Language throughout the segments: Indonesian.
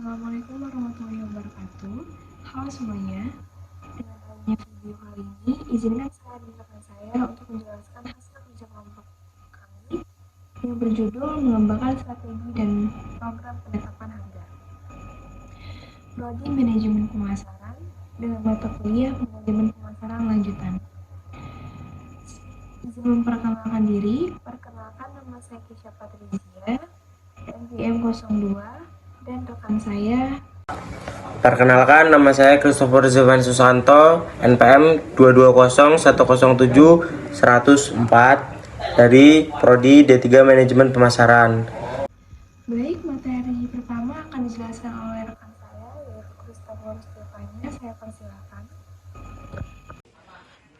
Assalamualaikum warahmatullahi wabarakatuh. Halo semuanya. Dengan adanya video kali ini, izinkan saya dan rekan saya untuk menjelaskan hasil kerja kelompok kami yang berjudul mengembangkan strategi dan program penetapan harga. Prodi Manajemen Pemasaran dengan mata kuliah Manajemen Pemasaran Lanjutan. Izin memperkenalkan diri, perkenalkan nama saya Kisha Patrizia, NPM 02, dan rekan saya. Perkenalkan, nama saya Christopher Zevan Susanto, NPM 220170104 dari Prodi D3 Manajemen Pemasaran. Baik, materi pertama akan dijelaskan oleh rekan saya, yaitu Christopher Stefania. Saya persilakan.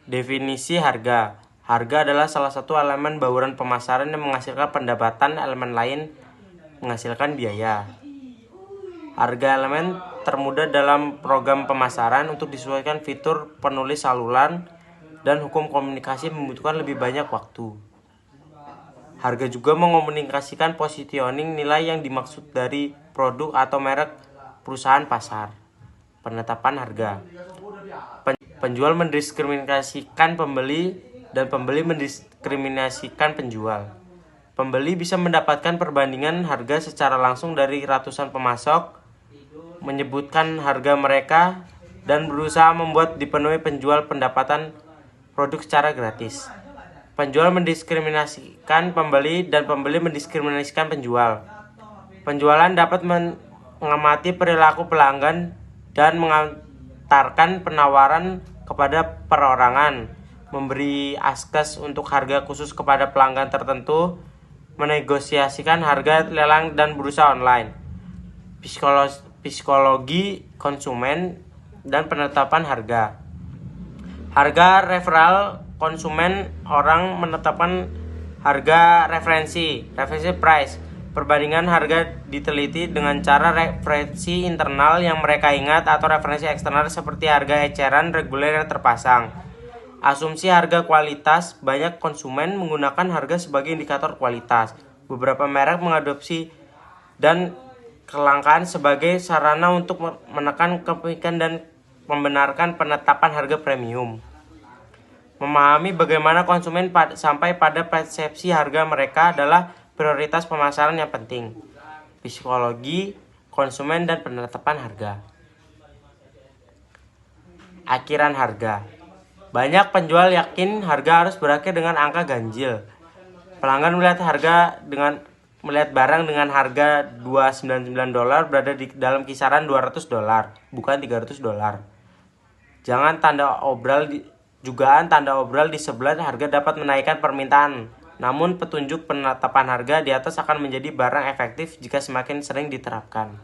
Definisi harga. Harga adalah salah satu elemen bauran pemasaran yang menghasilkan pendapatan, elemen lain menghasilkan biaya. Harga elemen termudah dalam program pemasaran. Untuk disesuaikan fitur penulis saluran dan hukum komunikasi membutuhkan lebih banyak waktu. Harga juga mengomunikasikan positioning nilai yang dimaksud dari produk atau merek perusahaan pasar. Penetapan harga. Penjual mendiskriminasikan pembeli dan pembeli mendiskriminasikan penjual. Pembeli bisa mendapatkan perbandingan harga secara langsung dari ratusan pemasok, menyebutkan harga mereka, dan berusaha membuat dipenuhi penjual pendapatan produk secara gratis. Penjual mendiskriminasikan pembeli dan pembeli mendiskriminasikan penjual. Penjualan dapat mengamati perilaku pelanggan dan mengantarkan penawaran kepada perorangan, memberi akses untuk harga khusus kepada pelanggan tertentu, menegosiasikan harga lelang dan bursa online. Psikologi konsumen dan penetapan harga. Harga referral konsumen, orang menetapkan harga referensi price. Perbandingan harga diteliti dengan cara referensi internal yang mereka ingat atau referensi eksternal seperti harga eceran reguler yang terpasang. Asumsi harga kualitas. Banyak konsumen menggunakan harga sebagai indikator kualitas. Beberapa merek mengadopsi dan kelangkaan sebagai sarana untuk menekan kepemilikan dan membenarkan penetapan harga premium. Memahami bagaimana konsumen sampai pada persepsi harga mereka adalah prioritas pemasaran yang penting. Psikologi konsumen dan penetapan harga. Akhiran harga. Banyak penjual yakin harga harus berakhir dengan angka ganjil. Pelanggan melihat barang dengan harga $299 berada di dalam kisaran $200, bukan $300. Jugaan tanda obral di sebelah harga dapat menaikkan permintaan. Namun petunjuk penetapan harga di atas akan menjadi barang efektif jika semakin sering diterapkan.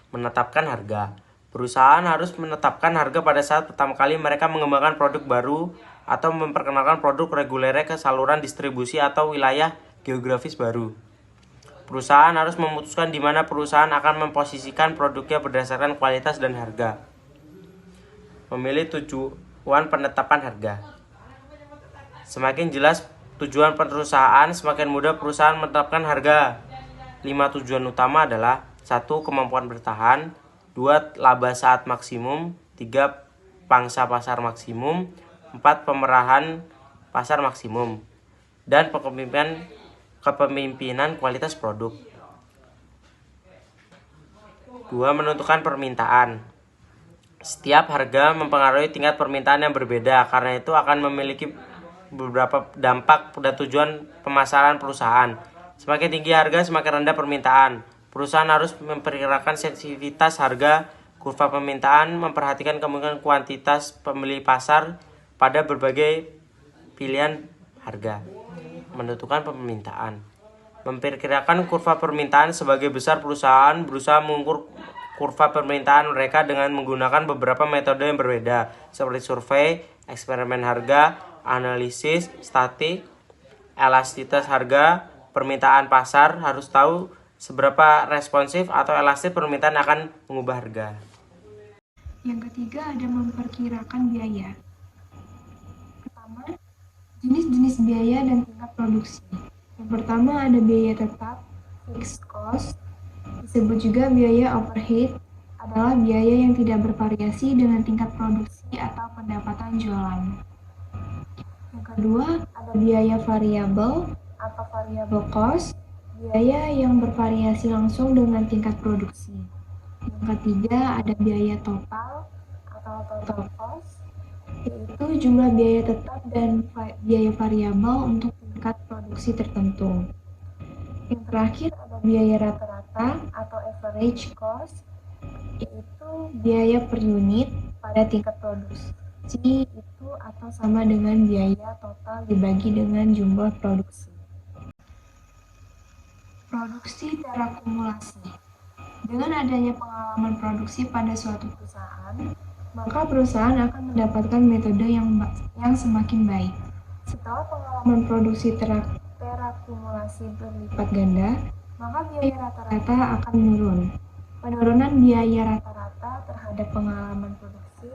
Menetapkan harga. Perusahaan harus menetapkan harga pada saat pertama kali mereka mengembangkan produk baru atau memperkenalkan produk regulernya ke saluran distribusi atau wilayah geografis baru. Perusahaan harus memutuskan di mana perusahaan akan memposisikan produknya berdasarkan kualitas dan harga. Memilih tujuan penetapan harga. Semakin jelas tujuan perusahaan, semakin mudah perusahaan menetapkan harga. 5 tujuan utama adalah 1. Kemampuan bertahan, 2. Laba saat maksimum, 3. Pangsa pasar maksimum, 4. Pemerahan pasar maksimum, dan kepemimpinan kualitas produk. 2. Menentukan permintaan. Setiap harga mempengaruhi tingkat permintaan yang berbeda, karena itu akan memiliki beberapa dampak dan tujuan pemasaran perusahaan. Semakin tinggi harga, semakin rendah permintaan. Perusahaan harus memperkirakan sensitivitas harga, kurva permintaan, memperhatikan kemungkinan kuantitas pembeli pasar pada berbagai pilihan harga. Menentukan permintaan. Memperkirakan kurva permintaan. Sebagai besar, perusahaan berusaha mengukur kurva permintaan mereka dengan menggunakan beberapa metode yang berbeda, seperti survei, eksperimen harga, analisis statik, elastisitas harga. Permintaan pasar harus tahu seberapa responsif atau elastis permintaan akan mengubah harga. Yang ketiga ada memperkirakan biaya. Pertama, jenis-jenis biaya dan tingkat produksi. Yang pertama ada biaya tetap, fixed cost. Disebut juga biaya overhead, adalah biaya yang tidak bervariasi dengan tingkat produksi atau pendapatan jualan. Yang kedua, ada biaya variabel atau variable cost, biaya yang bervariasi langsung dengan tingkat produksi. Yang ketiga, ada biaya total atau total cost, yaitu jumlah biaya tetap dan biaya variabel untuk tingkat produksi tertentu. Yang terakhir, ada biaya rata-rata atau average cost, yaitu biaya per unit pada tingkat produksi itu atau sama dengan biaya total dibagi dengan jumlah produksi. Produksi terakumulasi. Dengan adanya pengalaman produksi pada suatu perusahaan, maka perusahaan akan mendapatkan metode yang semakin baik. Setelah pengalaman produksi terakumulasi berlipat ganda, maka biaya rata-rata akan menurun. Penurunan biaya rata-rata terhadap pengalaman produksi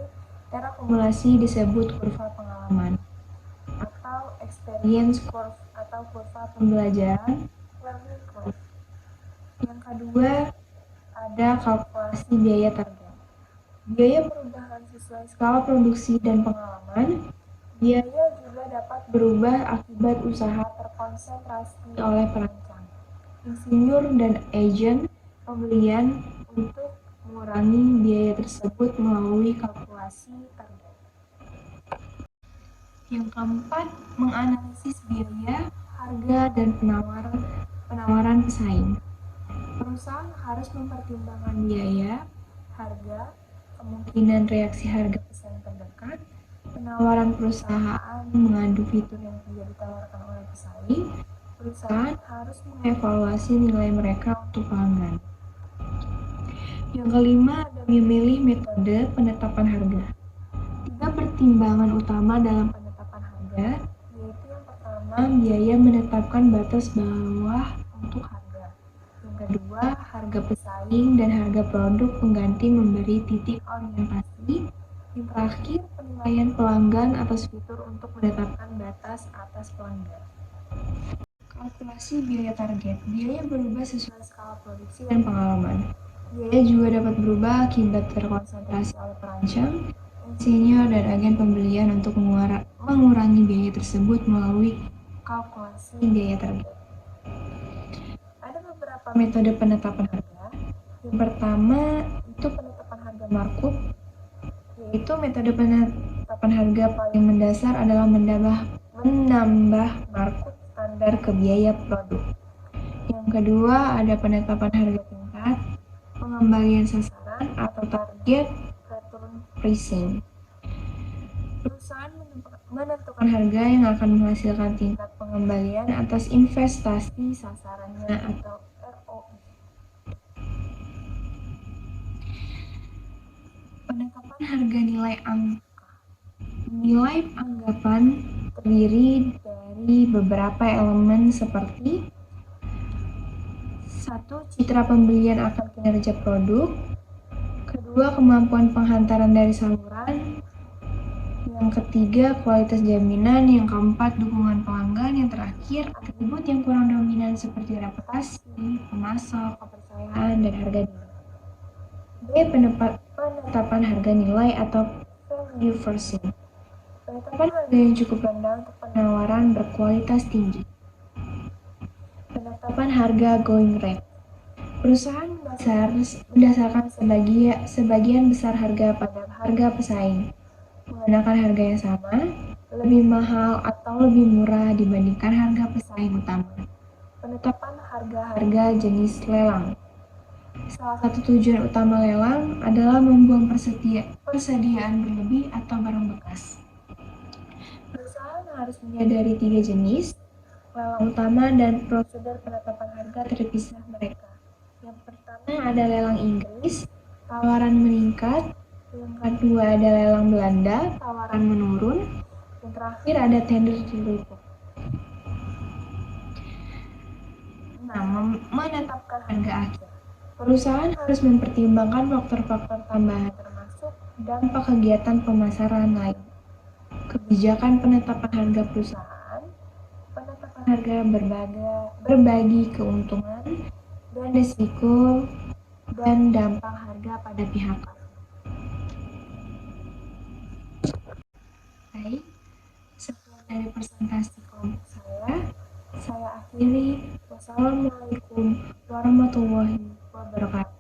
terakumulasi disebut kurva pengalaman atau experience curve atau kurva pembelajaran learning curve. Yang kedua, ada kalkulasi biaya target. Biaya perubahan sesuai skala produksi dan pengalaman. Biaya juga dapat berubah akibat usaha terkonsentrasi oleh perancang, insinyur, dan agen pembelian untuk mengurangi biaya tersebut melalui kalkulasi target. Yang keempat, menganalisis biaya, harga, dan penawaran pesaing. Perusahaan harus mempertimbangkan biaya, harga, kemungkinan reaksi harga pesaing terdekat, penawaran perusahaan mengadu fitur yang tidak ditawarkan oleh pesaing. Perusahaan harus mengevaluasi nilai mereka untuk pelanggan. Yang kelima, ada memilih metode penetapan harga. 3 pertimbangan utama dalam penetapan harga, yaitu yang pertama, biaya menetapkan batas bawah untuk harga. Yang kedua, harga pesaing dan harga produk pengganti memberi titik orientasi. Yang terakhir, penilaian pelanggan atas fitur untuk menetapkan batas atas pelanggan. Kalkulasi biaya target. Biaya berubah sesuai skala produksi dan pengalaman. Biaya juga dapat berubah akibat terkonsentrasi oleh perancang, insinyur, dan agen pembelian untuk mengurangi biaya tersebut melalui kalkulasi biaya target. Ada beberapa metode penetapan harga. Yang pertama itu penetapan harga markup, yaitu metode penetapan harga paling mendasar adalah menambah markup standar ke biaya produk. Yang kedua ada penetapan harga tingkat, pengembalian sasaran atau target return pricing. Perusahaan menentukan harga yang akan menghasilkan tingkat pengembalian atas investasi sasarannya atau ROI. Penetapan harga nilai angka. Nilai anggapan terdiri dari beberapa elemen seperti 1. Citra pembelian akan kinerja produk. Kedua, kemampuan penghantaran dari saluran. Yang ketiga, kualitas jaminan. Yang keempat, dukungan pelanggan. Yang terakhir, atribut yang kurang dominan seperti reputasi, pemasok, kepercayaan, dan harga diri. B. Penetapan harga nilai atau value forcing. Penetapan harga yang cukup rendah untuk penawaran berkualitas tinggi. Penetapan harga going rate. Perusahaan mendasarkan sebagian besar harga pada harga pesaing, menggunakan harga yang sama, lebih mahal atau lebih murah dibandingkan harga pesaing utama. Penetapan harga-harga jenis lelang. Salah satu tujuan utama lelang adalah membuang persediaan berlebih atau barang bekas. Perusahaan harus menyadari 3 jenis lelang utama dan prosedur penetapan harga terpisah mereka. Yang pertama ada lelang Inggris, tawaran meningkat. Yang kedua ada lelang Belanda, tawaran menurun. Yang terakhir ada tender tertutup. Nah, menetapkan harga akhir. Perusahaan harus mempertimbangkan faktor-faktor tambahan termasuk dampak kegiatan pemasaran lain. Kebijakan penetapan harga perusahaan, penetapan harga berbagi keuntungan dan risiko dan dampak harga pada pihak kami. Baik, sekian dari presentasi kelompok saya akhiri. Wassalamualaikum warahmatullahi wabarakatuh.